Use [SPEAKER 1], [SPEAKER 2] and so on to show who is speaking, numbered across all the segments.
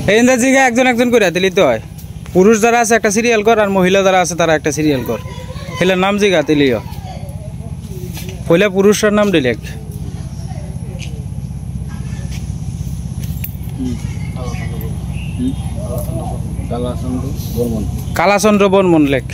[SPEAKER 1] এই ইংরেজিকে একজন একজন করে দিলি তো হয় পুরুষ যারা আছে একটা সিরিয়াল কর আর মহিলা যারা আছে তারা একটা সিরিয়াল কর হেলে নাম জিগা দিলিও পয়লা পুরুষের নাম দিলে কালাচন্দ্র বর্মন লেখ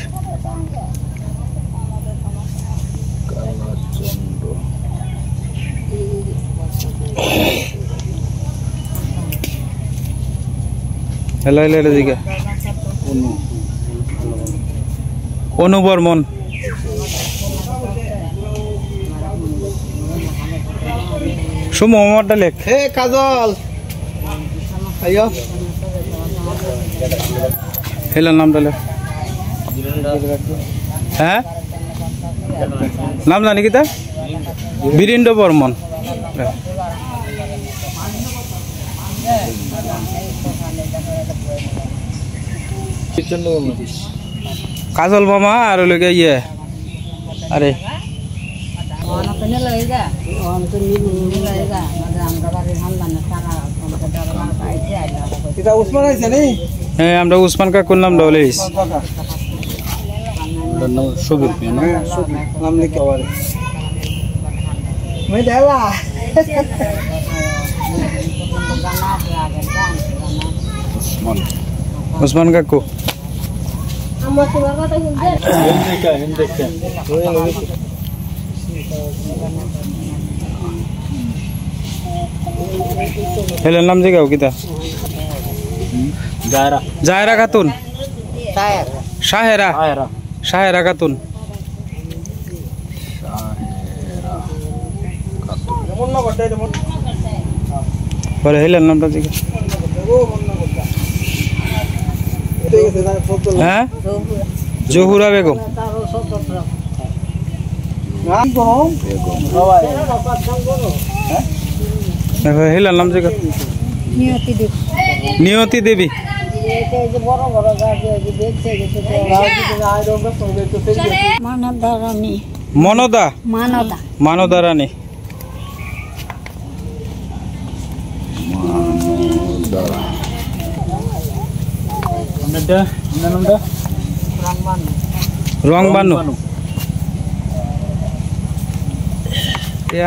[SPEAKER 1] হেলো হেলো হেলো দিকে অনু বর্মন সুমো মোহাম্মদটা লেখ
[SPEAKER 2] হে কাজল আইও
[SPEAKER 1] হেলো নামটা লেখ হ্যাঁ নাম জানি কি তা বীরেন্দ্র বর্মন কাজল মামা আর লোকে ইয়ে আরে হ্যাঁ আমরা উসমান কাকুর নাম ডলেইস সবির
[SPEAKER 2] নাম লিখে मैं देला
[SPEAKER 1] उस्मान काकू हेलो नाम जगह किता जायरा जायरा खातून शाहेरा शाहेरा खातून বলে হেলেন নামটা দিকে হ্যাঁ জহুরা বেগম হেলেন নাম দিকে নিয়তি দেবী মনদা মানদা রানী রংবানু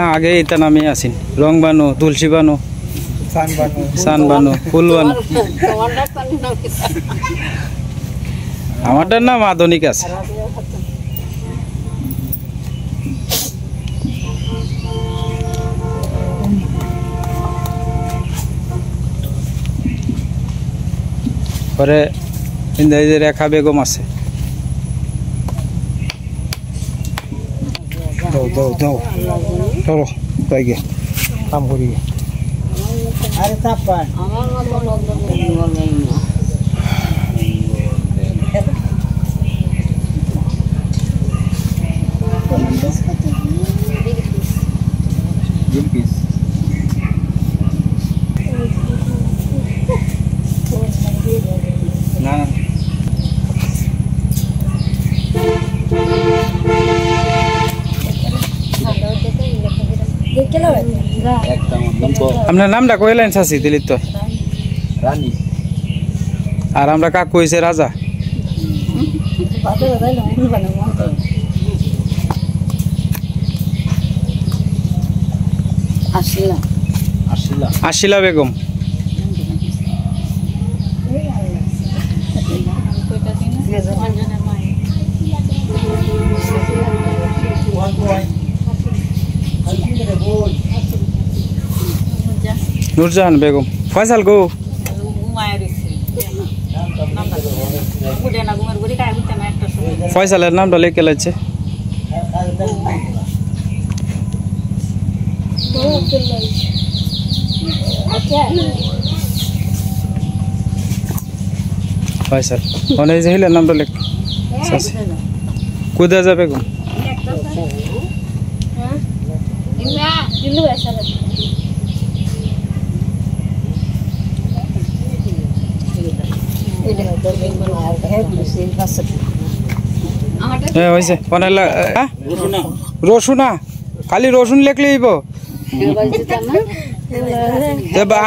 [SPEAKER 1] আগে এটা নামে আসিন রংবানু তুলসী বানু সানবানু ফুলবানু আমারটার নাম আধুনিক আছে পরে ইন্দ্রাজি রেখা বেগম আছে চলো তাই গে কাম করি আরে চাপা আমার না না আপনার নামটা কইলেন চাচি দিলি তো রানী আর আমরা কাক কইছে রাজা আশিলা বেগম নুরজাহান বেগম ফয়সাল গো ফয়সালের নামটা লিখে লাগছে ফয়সাল অনেক যে হিলের নামটা লেখ কোথায় যাবে গো রসুনা খালি রসুন লেখলেই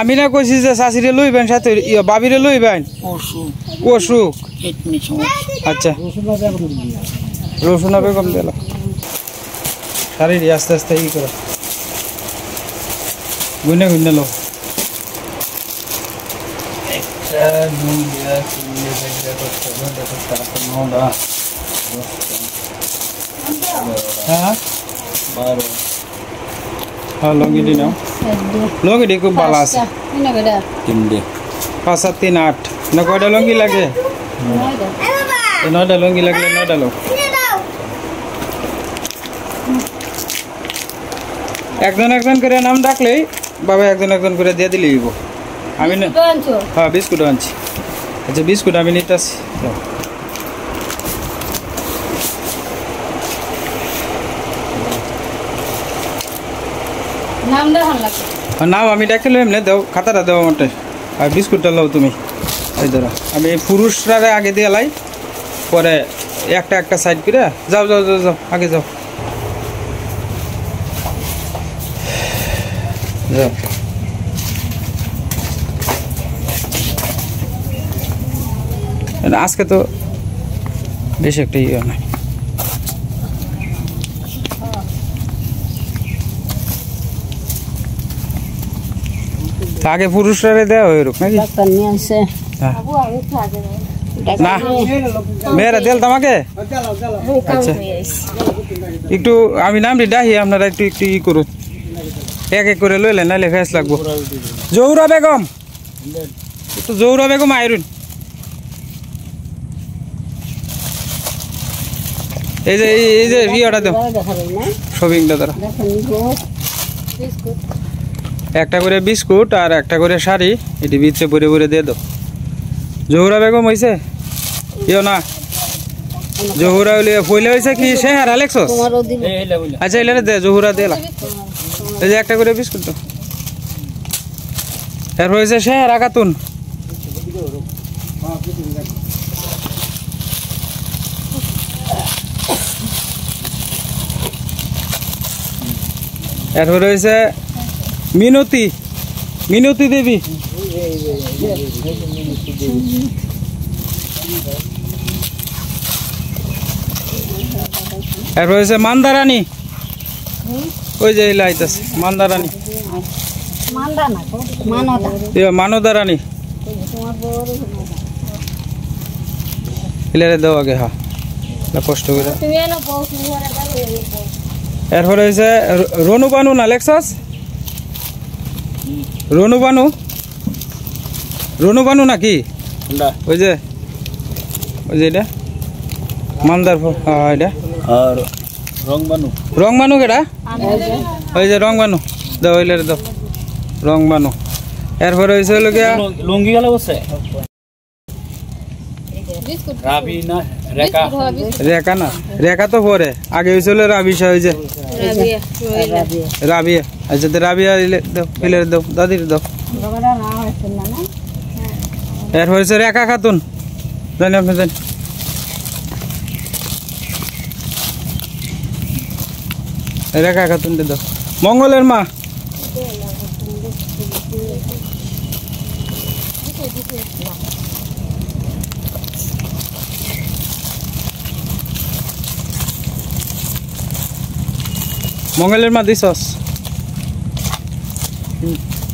[SPEAKER 1] আমি না কইছি যে শাশুড়ি লইবেন সাথে বাবিরে লইবেন অসুখ আচ্ছা রসুন বেগম দিল শাড়ি আস্তে আস্তে ই করে গুনে গুনে লো হ্যাঁ লঙ্গি দি নাও লঙ্গি দি খুব ভালো আছে 5 7 3 8 না কয়টা লঙ্গি লাগে 9টা লঙ্গি লাগলে 9টা লোক একজন একজন করে নাম ডাকলেই বাবা একজন একজন করে দিয়ে দিলেই আমি না হ্যাঁ বিস্কুট আনছি আচ্ছা বিস্কুট আমি নিতে আসছি নাম আমি ডাকলে এমনি দাও খাতাটা দাও আমারটা আর বিস্কুটটা লাও তুমি এই ধরো আমি পুরুষরা আগে দিয়ে লাই পরে একটা একটা সাইড করে যাও যাও যাও যাও আগে যাও যাও আজকে তো বেশ একটা ইয়ে না আগে পুরুষরা দেওয়া ওইরকম নাকি না মেয়েরা দেল তোমাকে আচ্ছা একটু আমি নামটি ডাহি আপনারা একটু একটু ই করুন এক এক করে লইলেন নাইলে ফেস লাগবো জহুরা বেগম একটু জহুরা বেগম আইরুন এই যে ইয়েটা দাও শপিংটা দ্বারা একটা করে বিস্কুট আর একটা করে শাড়ি এটি ভিতরে ভরে ভরে দিয়ে দাও জহুরা বেগম হয়েছে ইও না জহুরা পয়লা হয়েছে কি সে আর আলেক্সস আচ্ছা এলে দে জহুরা দেলা এই যে একটা করে বিস্কুট দাও এরপর হয়েছে সে আর খাতুন এরপর হয়েছে মিনতি মিনতি দেবী এরপর হয়েছে মান্দারানী ওই যে লাইতাছে মান্দারানী মানদারানী এলারে দাও আগে হ্যাঁ কষ্ট করে এরপরে হয়েছে রনুবানু না লেক্সাস রনুবানু রনুবানু নাকি ওই যে এটা মান্দার এটা
[SPEAKER 2] আর রংবানু
[SPEAKER 1] রংবানু কেটা ওই যে রংবানু দাও ওইলে দাও রংবানু এরপরে হয়েছে হলো গিয়া
[SPEAKER 2] লুঙ্গি গেল বসে রাবি না রেখা
[SPEAKER 1] রেখা না রেখা তো পরে আগে হয়েছিল রাবিশা হয়েছে রাবিয়া আচ্ছা তো রাবিয়া দাও এলে দাও দাদির দাও এর হয়েছে রেখা খাতুন জানি আপনি জানি রেখা খাতুন দাও মঙ্গলের মা মঙ্গলের মা দিছস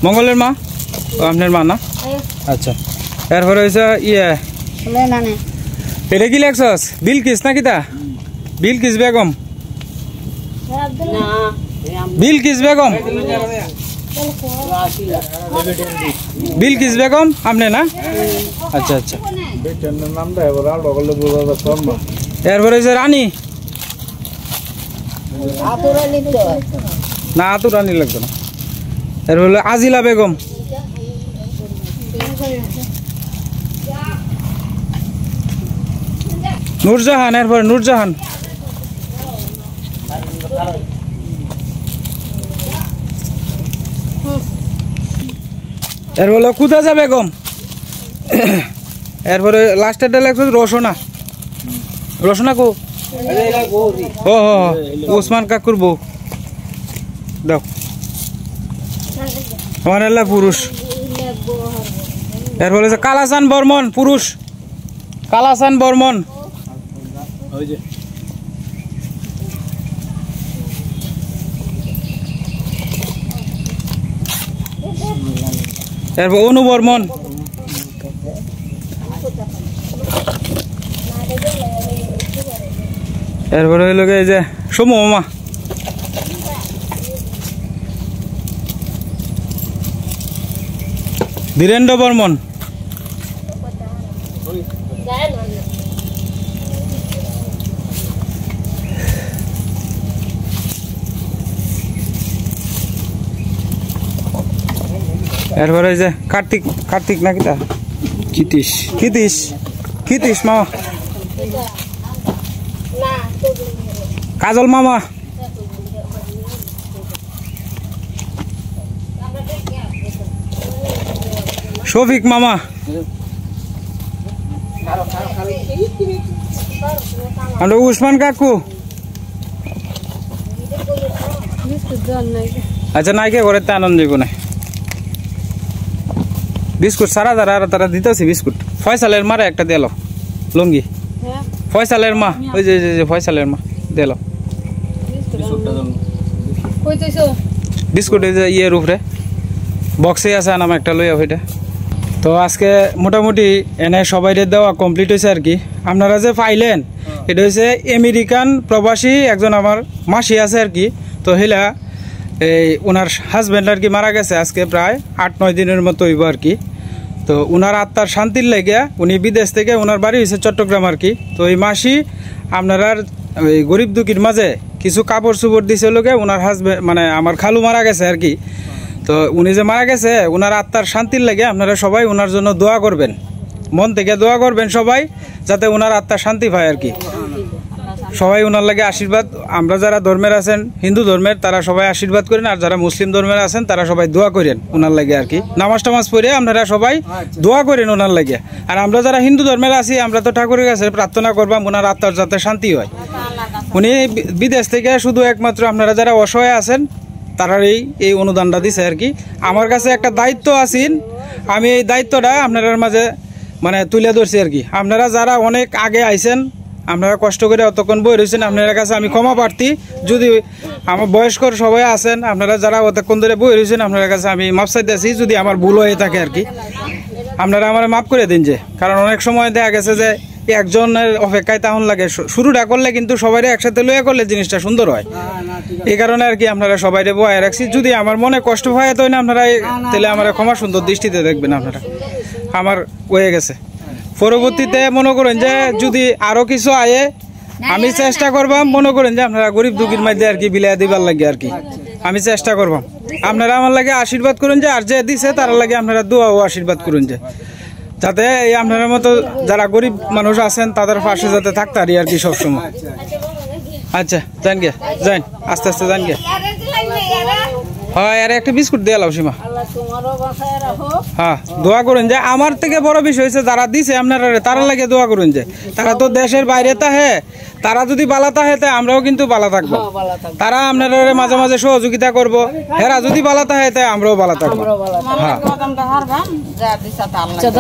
[SPEAKER 1] মঙ্গলের মা আপনার মা না আচ্ছা এরপরে হয়েছে ইয়ে এটা কি লেখছস বিলকিস নাকি তা বিলকিস বেগম বিলকিস বেগম বিলকিস বেগম আপনি না আচ্ছা আচ্ছা এরপরে হয়েছে রানী না আতুর রানী লাগবে না এর হলো আজিলা বেগম নূরজাহান এরপর নূরজাহান এর হলো কুদাজা বেগম এরপরে লাস্টেরটা লাগছে রসনা রসনা কো ও ওসমান কাকুর বউ দাও আমার এলা পুরুষ। এরপরে হচ্ছে কালাচান বর্মন পুরুষ, কালাচান বর্মন।
[SPEAKER 2] ওই যে
[SPEAKER 1] এরপর অনু বর্মন, এরপরে হইল এই যে সমু মামা, ধীরেন্দ্র বর্মন, এরপরে যে কার্তিক, কার্তিক নাকি তা
[SPEAKER 2] কিতিশ
[SPEAKER 1] কীতিশ, কীতিশ মামা, কাজল মামা, শফিক মামা, আমরা উসমান কাকু। আচ্ছা নাইকে করে তে আনন্দ দিব না বিস্কুট সারা তারা তারা দিতেছি বিস্কুট। ফয়সালের মারে একটা দিল লুঙ্গি, ফয়সালের মা, ওই যে ফয়সালের মা দিল বিস্কুট। এই যে ইয়ের উপরে বক্সে আছে নাম একটা লইয়া ওইটা। তো আজকে মোটামুটি এনে সবাই দেওয়া কমপ্লিট হয়েছে আর কি। আপনারা যে পাইলেন এটা হচ্ছে আমেরিকান প্রবাসী একজন আমার মাসি আছে আর কি। তো হেলা এই ওনার হাজব্যান্ড আর কি মারা গেছে আজকে প্রায় 8-9 দিনের মতো হইব আর কি। তো ওনার আত্মার শান্তির লেগে উনি বিদেশ থেকে ওনার বাড়ি হয়েছে চট্টগ্রাম আর কি। তো এই মাসি আপনার ওই গরিব দুঃখীর মাঝে কিছু কাপড় চোপড় দিছে লোকে ওনার হাজব্যান্ড মানে আমার খালু মারা গেছে আর কি। তো উনি যে মারা গেছে ওনার আত্মার শান্তির লেগে আপনারা সবাই ওনার জন্য দোয়া করবেন, মন থেকে দোয়া করবেন সবাই, যাতে ওনার আত্মার শান্তি পায় আর কি। সবাই ওনার লাগে আশীর্বাদ, আমরা যারা ধর্মের আছেন হিন্দু ধর্মের তারা সবাই আশীর্বাদ করেন, আর যারা মুসলিম ধর্মের আছেন তারা সবাই দোয়া করেন ওনার লাগে আর কি। নামাজ টামাজ পড়ে আপনারা সবাই দোয়া করেন ওনার লাগে। আর আমরা যারা হিন্দু ধর্মের আছি আমরা তো ঠাকুরের কাছে প্রার্থনা করবাম ওনার আত্মার যাতে শান্তি হয়। উনি বিদেশ থেকে শুধু একমাত্র আপনারা যারা অসহায় আছেন তারারই এই অনুদানটা দিছে আর কি। আমার কাছে একটা দায়িত্ব আছেন, আমি এই দায়িত্বটা আপনার মাঝে মানে তুলে ধরছি আর কি। আপনারা যারা অনেক আগে আইছেন, আপনারা কষ্ট করে অতক্ষণ বই রয়েছেন, আপনার কাছে আমি ক্ষমা প্রার্থী। যদি আমার বয়স্কর সবাই আছেন আপনারা যারা অতক্ষণ ধরে বই রয়েছেন আপনার কাছে আমি মাপ চাইতেছি যদি আমার ভুল হয়ে থাকে আর কি। আপনারা আমার মাফ করে দিন যে, কারণ অনেক সময় দেখা গেছে যে একজনের অপেক্ষায় তখন লাগে, শুরুটা করলে কিন্তু সবাই একসাথে লইয়া করলে জিনিসটা সুন্দর হয়। এই কারণে আর কি আপনারা সবাই বয়ে রাখছি। যদি আমার মনে কষ্ট হয় তো না আপনারা তাহলে আমার ক্ষমা সুন্দর দৃষ্টিতে দেখবেন। আপনারা আমার হয়ে গেছে, পরবর্তীতে মনে করেন যে যদি আরো কিছু আয়ে আমি চেষ্টা করবাম, মনে করেন যে আপনারা গরিব দুঃখীর মধ্যে আর কি বিলাই দিবার লাগে আর কি আমি চেষ্টা করবাম। আপনারা আমার লাগে আশীর্বাদ করুন যে, আর যে দিছে তার লাগে আপনারা দোয়া ও আশীর্বাদ করুন যে, যাতে এই আপনার মতো যারা গরিব মানুষ আছেন তাদের পাশে যাতে থাকতে পারি আর কি সবসময়। আচ্ছা যান গে, যান আস্তে আস্তে যান গে। হয় আর একটা বিস্কুট দিয়ে লাও সীমা। হ্যাঁ দোয়া করুন যে, আমার থেকে বড় বিষয় হয়েছে যারা দিছে আপনারা তারা লাগে দোয়া করুন যে, তারা তো দেশের বাইরে তাহে, তারা যদি বালা তাহে তা আমরাও কিন্তু বালা থাকবো। তারা আপনারা মাঝে মাঝে সহযোগিতা করবো, হেরা যদি বালা তাহে তাই আমরাও বালা থাকবো। হ্যাঁ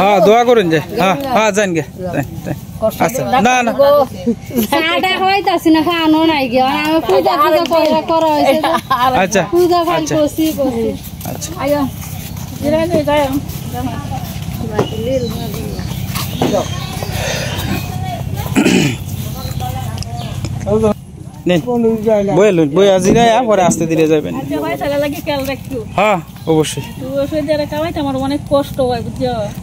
[SPEAKER 1] হ্যাঁ দোয়া করুন যে, হ্যাঁ হ্যাঁ যান গে। আচ্ছা না না আচ্ছা আচ্ছা বই আজি না পরে আসতে দিলে যাবেন। হ্যাঁ অবশ্যই।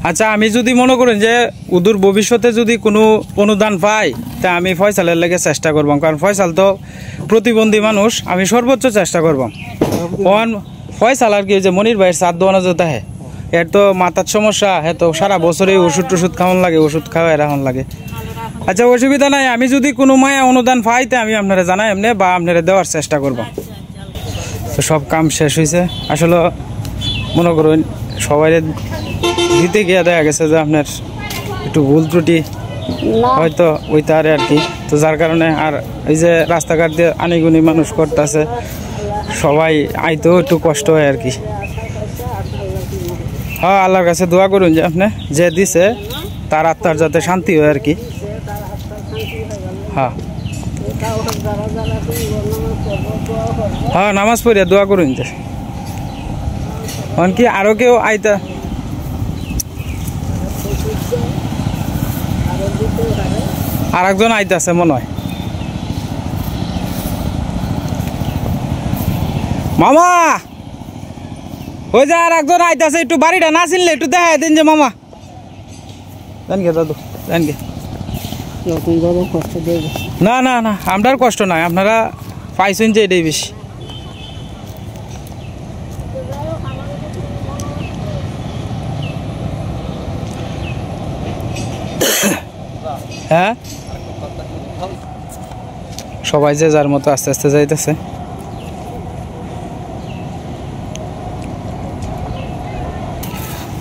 [SPEAKER 1] আচ্ছা আমি যদি মনে করেন যে উদূর ভবিষ্যতে যদি কোনো অনুদান পাই তা আমি ফয়সালের লাগে চেষ্টা করবাম, কারণ ফয়সাল তো প্রতিবন্ধী মানুষ, আমি সর্বোচ্চ চেষ্টা করবাম। ফয়সাল আর কি যে মনির ভাইয়ের সাত দোয়ানো যেতে হয়, এর তো মাথার সমস্যা, হ্যাঁ তো সারা বছরই ওষুধ টষুধ খাওয়ান লাগে, ওষুধ খাওয়া এখন লাগে। আচ্ছা অসুবিধা নাই, আমি যদি কোনো মায়া অনুদান পাই তা আমি আপনারা জানাই এমনি বা আপনারা দেওয়ার চেষ্টা করব। তো সব কাম শেষ হয়েছে, আসলে মনে করুন সবাই দিতে গিয়ে দেখা গেছে যে আপনার একটু ভুল ত্রুটি হয়তো ওইটা আর কি। তো যার কারণে আর এই যে রাস্তাঘাট দিয়ে আনিগুনি মানুষ করতেছে, সবাই আইতেও একটু কষ্ট হয় আর কি। হ্যাঁ আল্লাহর কাছে দোয়া করুন যে আপনি যে দিছে তার আত্মার যাতে শান্তি হয় আর কি। হ্যাঁ হ্যাঁ নামাজ পড়িয়া দোয়া করুন যে কি আরো কেউ আইতা আর একজন আইতাছে মনে হয়। মামা ওই যে আর একজন আইতাছে, একটু বাড়িটা না চিনলে একটু দেখাই দিন যে মামা। জান গে দাদু জান গে। না না না আমরার কষ্ট নাই, আপনারা পাইছেন যে এটাই বেশি। হ্যাঁ সবাই যে যার মতো আস্তে আস্তে যাইতেছে।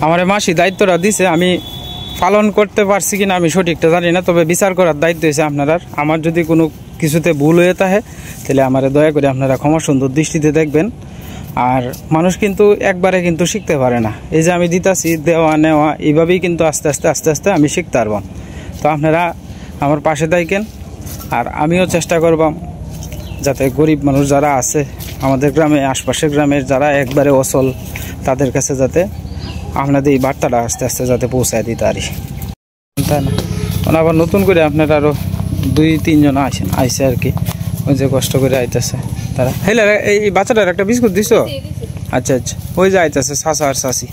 [SPEAKER 1] আমার মাসি দায়িত্বটা দিছে, আমি পালন করতে পারছি কিনা আমি সঠিকটা জানি না, তবে বিচার করার দায়িত্ব হয়েছে আপনার। আমার যদি কোনো কিছুতে ভুল হয়ে থাকে তাহলে আমার দয়া করে আপনারা ক্ষমা সুন্দর দৃষ্টিতে দেখবেন। আর মানুষ কিন্তু একবারে কিন্তু শিখতে পারে না, এই যে আমি দিতাছি দেওয়া নেওয়া এইভাবেই কিন্তু আস্তে আস্তে আস্তে আস্তে আমি শিখতে পারবাম। তো আপনারা আমার পাশে থাকেন, আর আমিও চেষ্টা করবাম যাতে গরিব মানুষ যারা আছে আমাদের গ্রামে আশপাশের গ্রামের যারা একবারে অচল তাদের কাছে যাতে আপনাদের এই বার্তাটা আস্তে আস্তে যাতে পৌঁছায় দিতে পারি, তাই না? মানে আবার নতুন করে আপনারা আরও 2-3 জন আইসে আর কি, ওই যে কষ্ট করে আইতেছে তারা। হেলে এই বাচ্চাটার একটা বিস্কুট দিছ? আচ্ছা আচ্ছা ওই যে আইতেছে চাচা আর চাচি,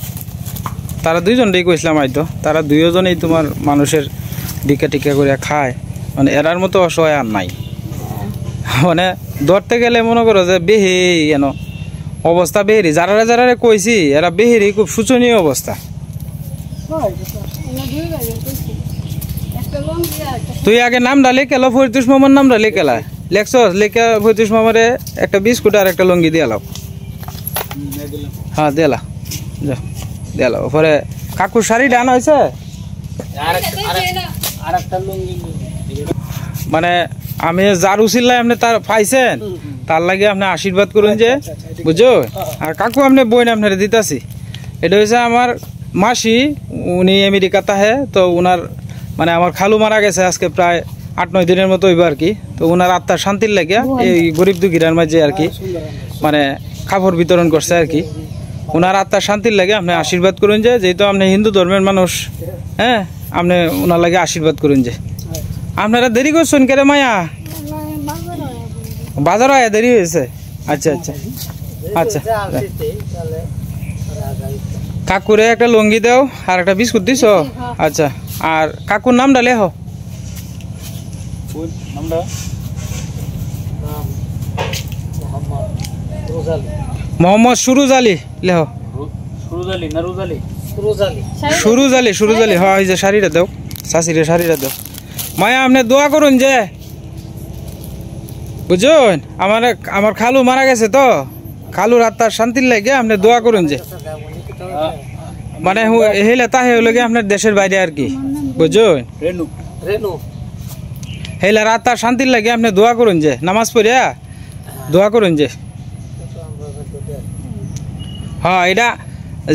[SPEAKER 1] তারা 2 জনটাই কইছিলাম আইতো, তারা 2 জনেই তোমার মানুষের ডিকা টিকা করে খায়, মানে এরার মতো অসহায় আর নাই। মানে ধরতে গেলে মনে করো যে বেহে কেন অবস্থা বেহেরি, যারা যারা কইছি এরা বেহেরি খুব শোচনীয় অবস্থা। তুই আগে নামটা লেখেলো, ফরিদুস মামার নামটা লেখেলা লেখছ, লেখা ফরিদুস মামারে একটা বিস্কুট আর একটা লঙ্গি দিয়ে লাও। হ্যাঁ দেলা যা দেলা। পরে কাকুর শাড়িটা আনা হয়েছে, মানে আমি যার উচিল্লায় আপনি তার পাইছেন তার লাগে আপনি আশীর্বাদ করুন যে, বুঝো। আর কাকু আপনি বই না আপনার দিতাছি, এটা হচ্ছে আমার মাসি, উনি আমেরিকা তাহে, তো উনার মানে আমার খালু মারা গেছে আজকে প্রায় 8-9 দিনের মতো হইব আর কি। তো উনার আত্মার শান্তির লাগে এই গরিব দুঃখীরার মাঝে আর কি মানে খাবার বিতরণ করছে আর কি। উনার আত্মার শান্তির লাগে আপনি আশীর্বাদ করুন যে, যেহেতু আপনি হিন্দু ধর্মের মানুষ, হ্যাঁ আপনি ওনার লাগে আশীর্বাদ করুন যে। আপনারা দেরি করছেন কেরে মায়া? বাজার আয়া দেরি হয়েছে? আচ্ছা আচ্ছা আচ্ছা কাকুরে একটা লঙ্গি দাও আর একটা বিস্কুট দিছ? আচ্ছা আর কাকুর নামটা লেহ। মোহাম্মদ সুরুজ আলী লেহ। সুরুজ আলী সুরুজ আলী। হ্যাঁ এই যে শাড়িটা দাও, শাশিরে শাড়িটা দাও। মায়া আপনি দোয়া করুন যে, বুঝুন আমার খালু মারা গেছে, তো খালুর আত্মার শান্তির লাগে আপনি দোয়া করুন যে, মানে হেলে তাহে লগে আপনার দেশের বাইরে আর কি, বুঝুন। হেলার আত্মার শান্তির লাগে আপনি দোয়া করুন যে, নামাজ পড়িয়া দোয়া করুন যে। হ্যাঁ এটা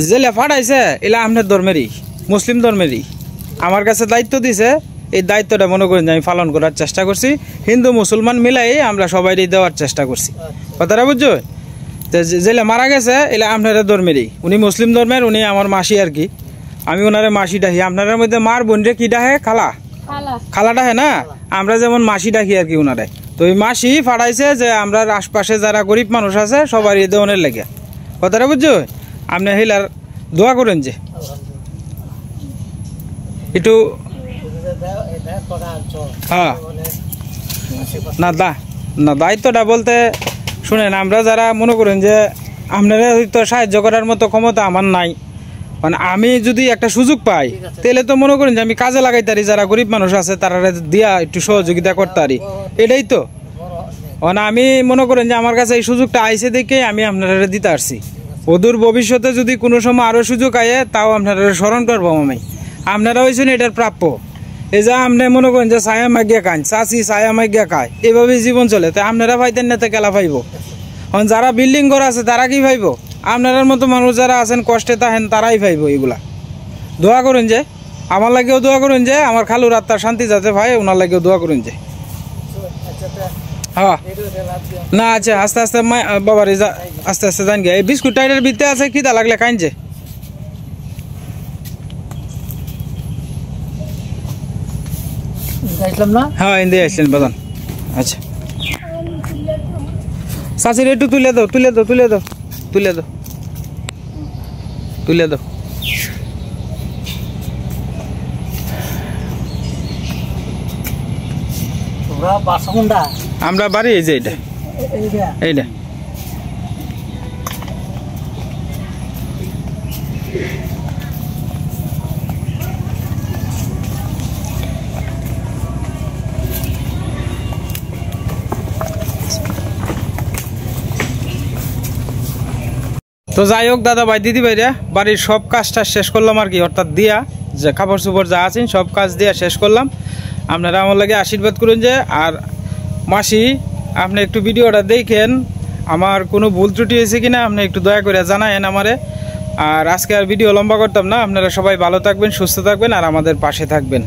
[SPEAKER 1] জেলে ফাটাইছে এলা আপনার ধর্মেরই, মুসলিম ধর্মেরই। আমার কাছে দায়িত্ব দিছে, এই দায়িত্বটা মনে করেন যে আমি পালন করার চেষ্টা করছি। হিন্দু মুসলমান মিলাই আমরা সবাই দেওয়ার চেষ্টা করছি, কথাটা বুঝছো। তো জেলে মারা গেছে এলা আপনারা ধর্মেরই, উনি মুসলিম ধর্মের, উনি আমার মাসি আর কি। আমি ওনারে মাসি ডাকি, আপনার মধ্যে মার বোনরে কি ডাহে? খালা, খালা ডাহে না, আমরা যেমন মাসি ডাকি আর কি ওনারে। তো ওই মাসি ফাটাইছে যে আমরা আশপাশে যারা গরিব মানুষ আছে সবাই দেওয়ানের লেগে, কথাটা বুঝছো। আপনি হিলার দোয়া করেন যে একটু। হ্যাঁ না না দায়িত্বটা বলতে শুনেন, আমরা যারা মনে করেন যে আপনারা হয়তো সাহায্য করার মতো ক্ষমতা আমার নাই, মানে আমি যদি একটা সুযোগ পাই তাহলে তো মনে করেন যে আমি কাজে লাগাইতারি, যারা গরিব মানুষ আছে তারা দিয়া একটু সহযোগিতা করতে পারি, এটাই তো। মানে আমি মনে করেন যে আমার কাছে এই সুযোগটা আইসে দেখে আমি আপনারা দিতে আসছি। অদূর ভবিষ্যতে যদি কোনো সময় আরও সুযোগ আয়ে তাও আপনারা স্মরণ করবো আমি। আপনারা হয়েছেন এটার প্রাপ্য। এই যে আপনি মনে করেন যে ছায়া মাগিয়া খান, চাষি ছায়া মাগিয়া খায়, এভাবেই জীবন চলে। তো আপনারা পাইতেন না তো কেলা পাইব? যারা বিল্ডিং ঘর আছে তারা কি পাইব? আপনার মতো মানুষ যারা আছেন কষ্টে তাহেন তারাই পাইব এগুলা। দোয়া করুন যে আমার লাগেও দোয়া করুন যে আমার খালুর আত্মার শান্তি যাতে ভাই ওনার লাগেও দোয়া করুন যে। হ্যাঁ না আচ্ছা আস্তে আস্তে বাবার আস্তে আস্তে জান গে এই বিস্কুট টাইটের ভিতরে আছে খিদা লাগলে কাইনছে। হ্যাঁ ইন্দি আসলেন বাজান। আচ্ছা চাচির একটু তুলে দাও তুলে দাও তুলে দাও তুলে দাও তুলে দাও। আমরা বাড়ি এই যে এইটা এইটা তো যাই হোক দাদা ভাই দিদি ভাইরা বাড়ির সব কাজটা শেষ করলাম আর কি, অর্থাৎ দিয়া যে কাপড় চোপড় যা আছেন সব কাজ দিয়া শেষ করলাম। আপনারা আমার লাগে আশীর্বাদ করুন যে। আর মাসি আপনি একটু ভিডিওটা দেখেন, আমার কোনো ভুল ত্রুটি হয়েছে কিনা আপনি একটু দয়া করে জানায়েন আমারে। আর আজকে আর ভিডিও লম্বা করতাম না, আপনারা সবাই ভালো থাকবেন, সুস্থ থাকবেন আর আমাদের পাশে থাকবেন।